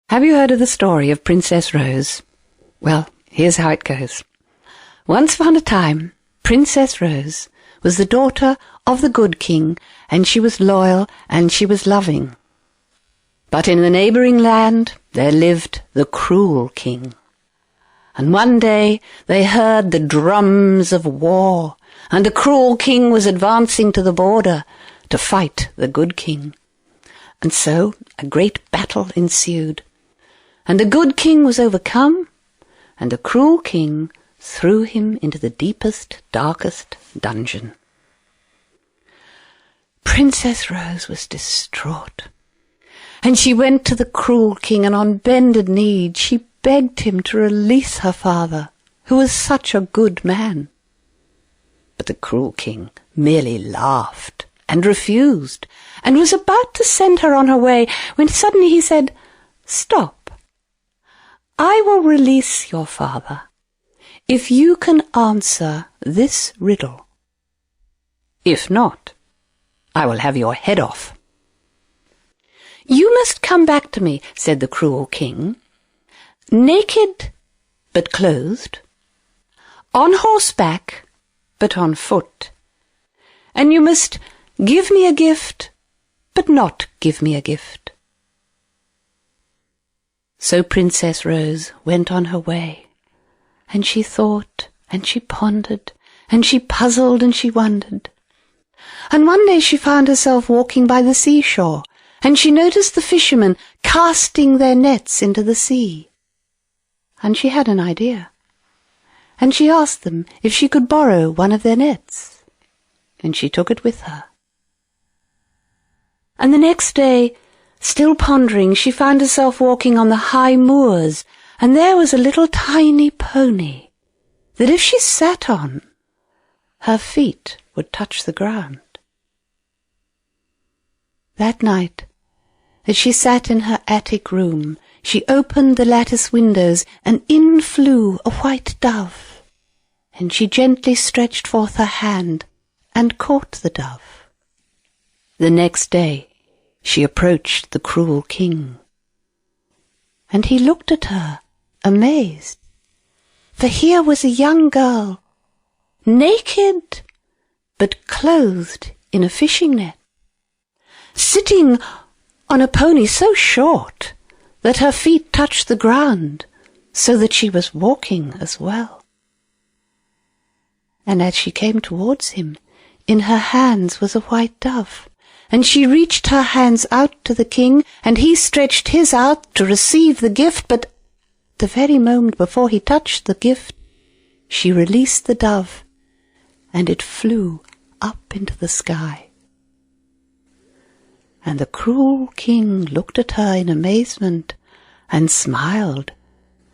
Have you heard of the story of Princess Rose? Well, here's how it goes. Once upon a time, Princess Rose was the daughter of the good king, and she was loyal and she was loving. But in the neighbouring land there lived the cruel king. And one day they heard the drums of war, and the cruel king was advancing to the border to fight the good king. And so a great battle ensued, and the good king was overcome, and the cruel king threw him into the deepest, darkest dungeon. Princess Rose was distraught, and she went to the cruel king, and on bended knee she begged him to release her father, who was such a good man. But the cruel king merely laughed and refused, and was about to send her on her way, when suddenly he said, "Stop. I will release your father if you can answer this riddle. If not, I will have your head off." "You must come back to me," said the cruel king, "naked but clothed, on horseback but on foot, and you must give me a gift but not give me a gift." So Princess Rose went on her way, and she thought, and she pondered, and she puzzled, and she wondered. And one day she found herself walking by the seashore, and she noticed the fishermen casting their nets into the sea. And she had an idea, and she asked them if she could borrow one of their nets, and she took it with her. And the next day, still pondering, she found herself walking on the high moors, and there was a little tiny pony that if she sat on, her feet would touch the ground. That night, as she sat in her attic room, she opened the lattice windows, and in flew a white dove, and she gently stretched forth her hand and caught the dove. The next day she approached the cruel king, and he looked at her, amazed, for here was a young girl, naked but clothed in a fishing net, sitting on a pony so short that her feet touched the ground, so that she was walking as well. And as she came towards him, in her hands was a white dove, and she reached her hands out to the king, and he stretched his out to receive the gift, but the very moment before he touched the gift, she released the dove, and it flew up into the sky. And the cruel king looked at her in amazement, and smiled,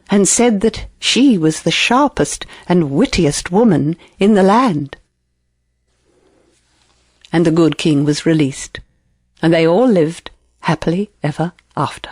and said that she was the sharpest and wittiest woman in the land. And the good king was released, and they all lived happily ever after.